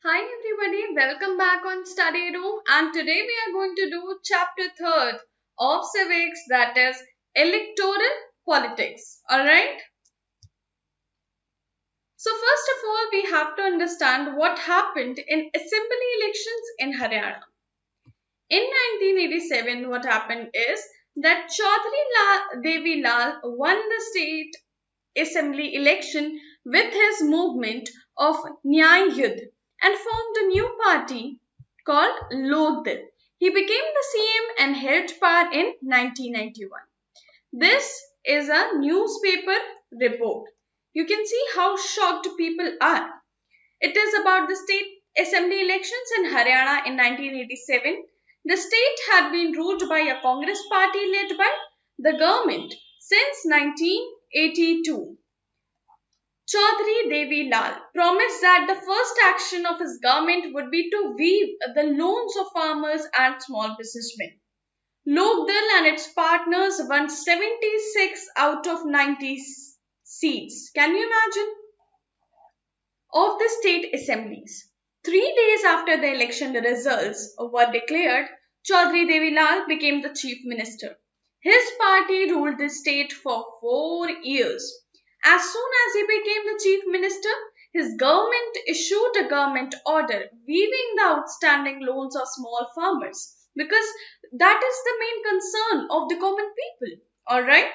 Hi everybody, welcome back on Study Room, and today we are going to do chapter 3rd of Civics, that is Electoral Politics. Alright? So first of all, we have to understand what happened in assembly elections in Haryana. In 1987, what happened is that Devi Lal won the state assembly election with his movement of Nyay Yudh and formed a new party called Lok Dal. He became the CM and held power in 1991. This is a newspaper report. You can see how shocked people are. It is about the state assembly elections in Haryana in 1987. The state had been ruled by a Congress party led by the government since 1982. Chaudhry Devi Lal promised that the first action of his government would be to weave the loans of farmers and small businessmen. Lokdal and its partners won 76 out of 90 seats. Can you imagine? Of the state assemblies. 3 days after the election results were declared, Chaudhry Devi Lal became the chief minister. His party ruled the state for 4 years. As soon as he became the chief minister, his government issued a government order waiving the outstanding loans of small farmers because that is the main concern of the common people. Alright?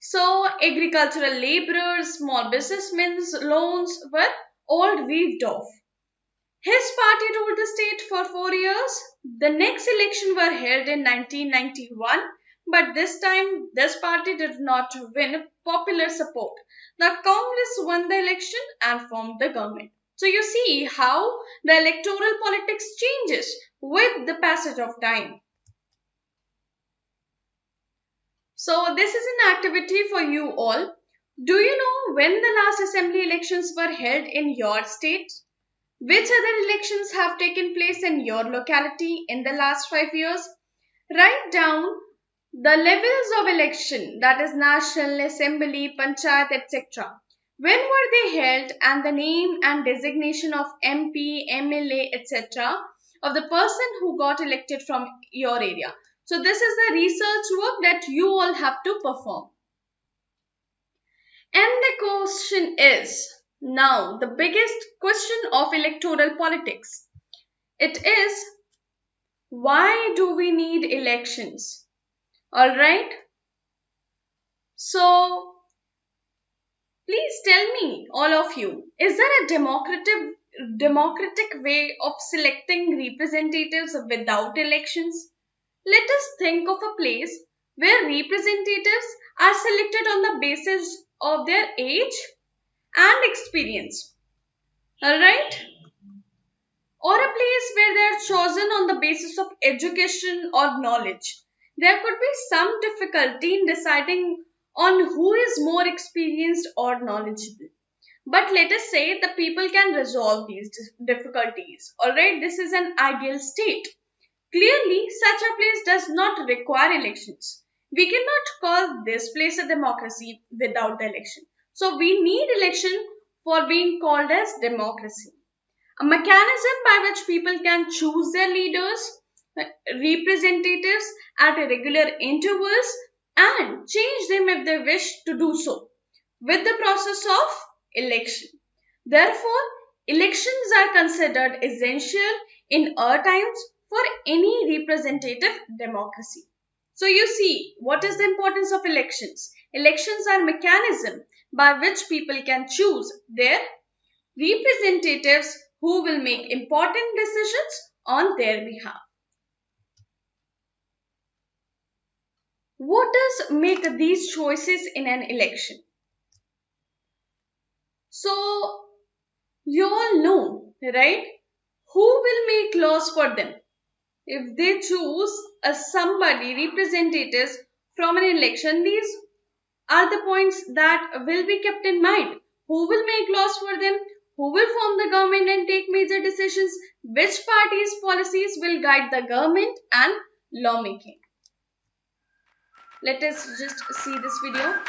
So, agricultural laborers, small businessmen's loans were all waived off. His party ruled the state for 4 years. The next election were held in 1991, but this time this party did not win popular support. The Congress won the election and formed the government. So you see how the electoral politics changes with the passage of time. So this is an activity for you all. Do you know when the last assembly elections were held in your state? Which other elections have taken place in your locality in the last 5 years? Write down the levels of election, that is National Assembly, Panchayat, etc. When were they held and the name and designation of MP, MLA, etc. of the person who got elected from your area. So this is the research work that you all have to perform. And the question is, now the biggest question of electoral politics. It is, why do we need elections? Alright? So, please tell me, all of you, is there a democratic way of selecting representatives without elections? Let us think of a place where representatives are selected on the basis of their age and experience. Alright? Or a place where they are chosen on the basis of education or knowledge. There could be some difficulty in deciding on who is more experienced or knowledgeable. But let us say the people can resolve these difficulties. Alright, this is an ideal state. Clearly, such a place does not require elections. We cannot call this place a democracy without the election. So we need election for being called as democracy. A mechanism by which people can choose their leaders, representatives at regular intervals and change them if they wish to do so with the process of election. Therefore, elections are considered essential in our times for any representative democracy. So you see, what is the importance of elections? Elections are mechanism by which people can choose their representatives who will make important decisions on their behalf. Voters make these choices in an election. So, you all know, right? Who will make laws for them? If they choose somebody, representatives from an election, these are the points that will be kept in mind. Who will make laws for them? Who will form the government and take major decisions? Which party's policies will guide the government and lawmaking? Let us just see this video.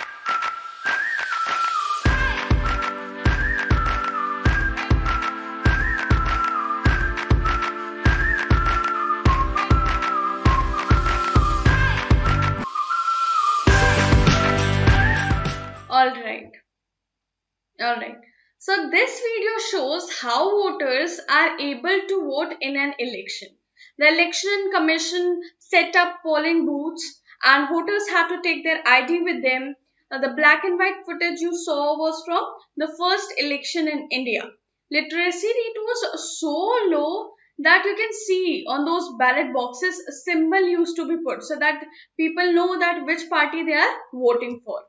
shows how voters are able to vote in an election. The election commission set up polling booths and voters have to take their ID with them. The black and white footage you saw was from the first election in India. Literacy rate was so low that you can see on those ballot boxes a symbol used to be put so that people know that which party they are voting for.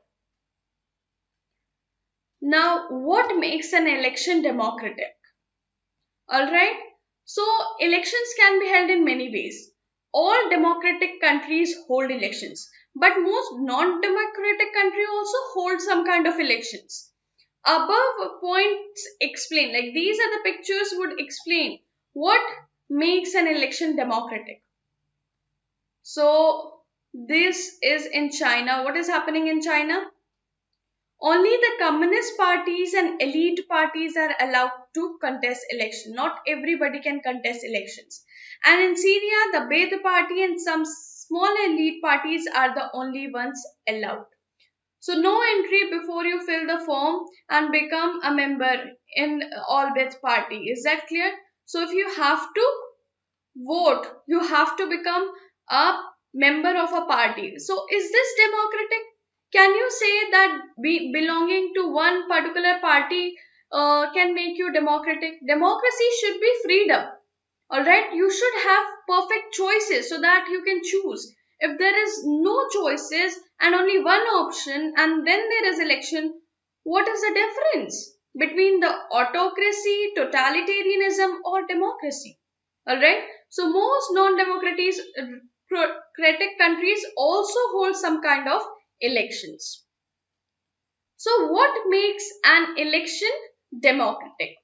Now, what makes an election democratic? Alright, so elections can be held in many ways. All democratic countries hold elections, but most non-democratic countries also hold some kind of elections. Above points explain, like these are the pictures would explain what makes an election democratic. So this is in China. What is happening in China? Only the communist parties and elite parties are allowed to contest election. Not everybody can contest elections. And in Syria, the Ba'ath party and some small elite parties are the only ones allowed. So no entry before you fill the form and become a member in all Ba'ath party. Is that clear? So if you have to vote, you have to become a member of a party. So is this democratic? Can you say that belonging to one particular party can make you democratic? Democracy should be freedom. All right, you should have perfect choices so that you can choose. If there is no choices and only one option and then there is election, what is the difference between the autocracy, totalitarianism or democracy? All right, so most non-democratic countries also hold some kind of elections. So what makes an election democratic?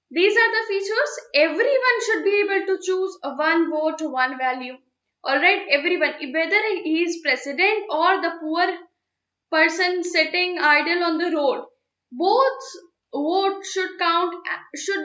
These are the features. Everyone should be able to choose a one vote, one value. Alright, everyone, whether he is president or the poor person sitting idle on the road, both votes should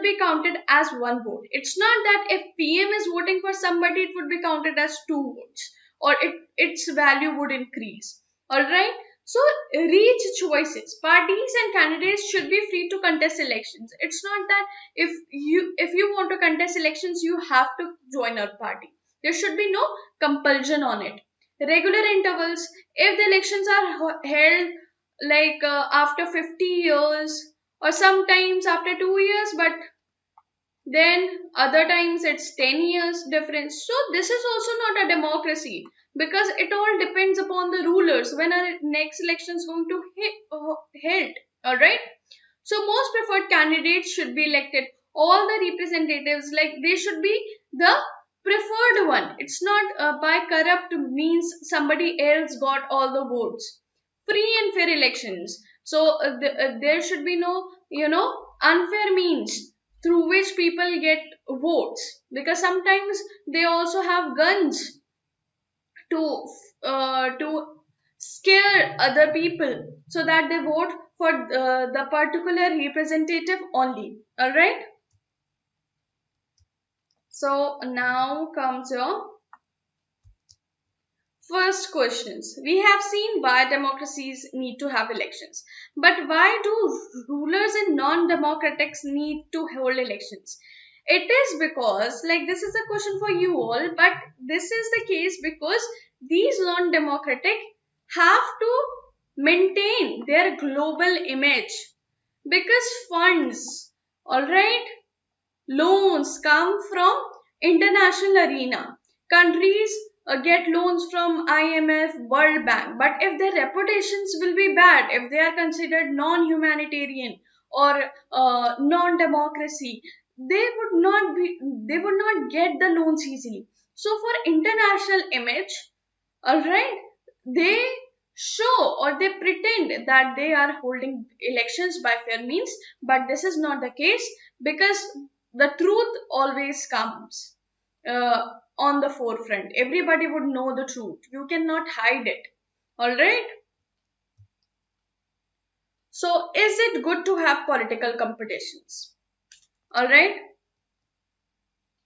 be counted as one vote. It's not that if PM is voting for somebody, it would be counted as two votes or its value would increase. Alright. So reach choices. Parties and candidates should be free to contest elections. It's not that if you want to contest elections, you have to join a party. There should be no compulsion on it. Regular intervals. If the elections are held like after 50 years or sometimes after 2 years, but then other times it's 10 years difference. So this is also not a democracy because it all depends upon the rulers when our next election is going to held. All right. So most preferred candidates should be elected. All the representatives, like they should be the preferred one. It's not by corrupt means somebody else got all the votes. Free and fair elections. So there should be no, unfair means through which people get votes because sometimes they also have guns to scare other people so that they vote for the particular representative only. All right. So now comes your first questions. We have seen why democracies need to have elections, but why do rulers in non-democratics need to hold elections? It is because, like, this is a question for you all, but this is the case because these non-democratic have to maintain their global image because funds, all right, loans come from international arena. Countries get loans from IMF, World Bank, but if their reputations will be bad, if they are considered non-humanitarian or non-democracy, they would not get the loans easily. So for international image, all right, they show or they pretend that they are holding elections by fair means, but this is not the case because the truth always comes on the forefront. Everybody would know the truth. You cannot hide it. All right. So, is it good to have political competitions? All right.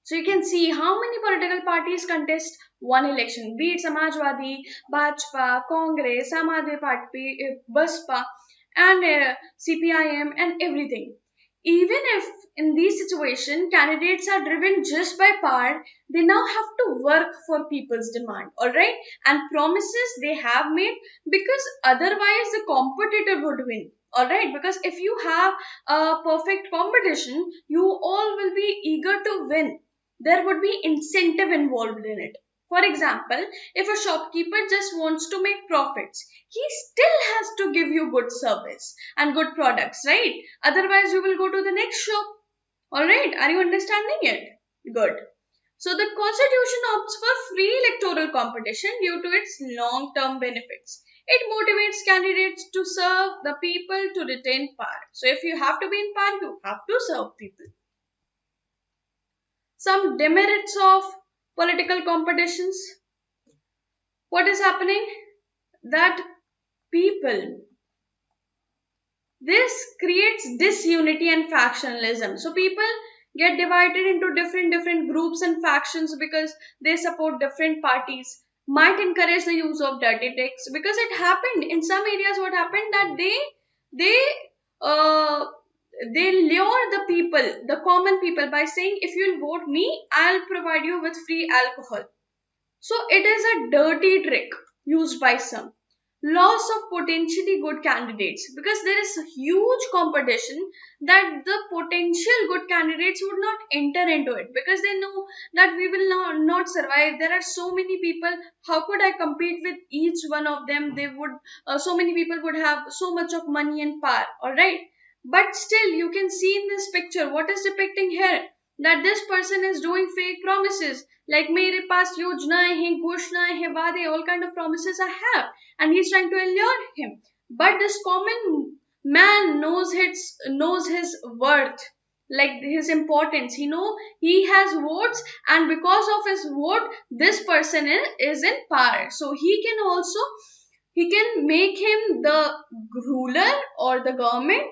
So you can see how many political parties contest one election, be it Samajwadi, Bhajpa, Congress, Aam Aadmi Party, Baspa, and CPIM, and everything. even if in these situations candidates are driven just by power, they now have to work for people's demand, all right, and promises they have made, because otherwise the competitor would win, all right, because if you have a perfect competition, you all will be eager to win. There would be incentive involved in it. For example, if a shopkeeper just wants to make profits, he still has to give you good service and good products, right? Otherwise, you will go to the next shop. Alright, are you understanding it? Good. So the constitution opts for free electoral competition due to its long-term benefits. It motivates candidates to serve the people to retain power. So if you have to be in power, you have to serve people. Some demerits of political competitions. What is happening? That people, this creates disunity and factionalism. So people get divided into different groups and factions because they support different parties. Might encourage the use of dirty tricks, because it happened in some areas. What happened that they uh, they lure the people, the common people, by saying if you'll vote me, I'll provide you with free alcohol. So it is a dirty trick used by some. Loss of potentially good candidates, because there is huge competition that the potential good candidates would not enter into it because they know that we will not survive. There are so many people. How could I compete with each one of them? They would, so many people would have so much of money and power. All right. But still, you can see in this picture what is depicting here, that this person is doing fake promises like mere paas yojanaएं hain, घोषणाएं hain, वादे, all kind of promises I have, and he's trying to allure him. But this common man knows his worth, like his importance. He know he has votes, and because of his vote, this person is in power. So he can make him the ruler or the government,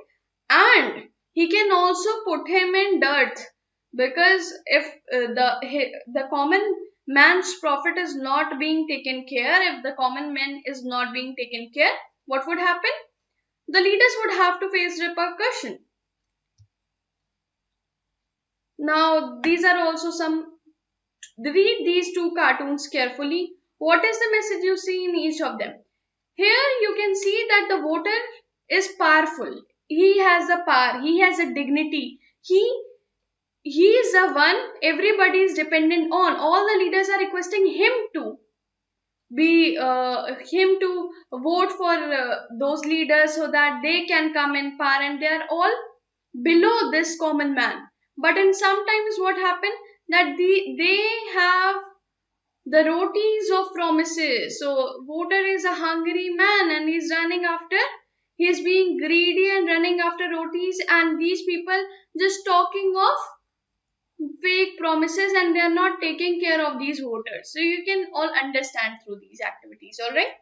and he can also put him in dirt, because if the common man's profit is not being taken care, if the common man is not being taken care, what would happen? The leaders would have to face repercussion. Now these are also some, read these two cartoons carefully. What is the message you see in each of them? Here you can see that the voter is powerful. He has the power. He has a dignity. He is the one everybody is dependent on. All the leaders are requesting him to him to vote for those leaders so that they can come in power, and they are all below this common man. But in sometimes what happened, that they have the rotis of promises. So voter is a hungry man and he's being greedy and running after rotis, and these people just talking of fake promises, and they are not taking care of these voters. So you can all understand through these activities, all right?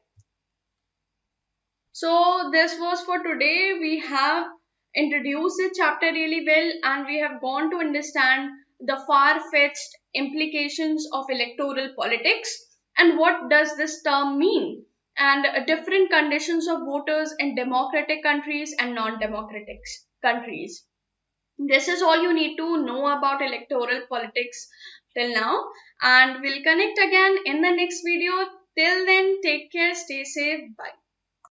So this was for today. We have introduced the chapter really well, and we have gone to understand the far-fetched implications of electoral politics and what does this term mean, and different conditions of voters in democratic countries and non-democratic countries. This is all you need to know about electoral politics till now, and we'll connect again in the next video. Till then, take care, stay safe, bye.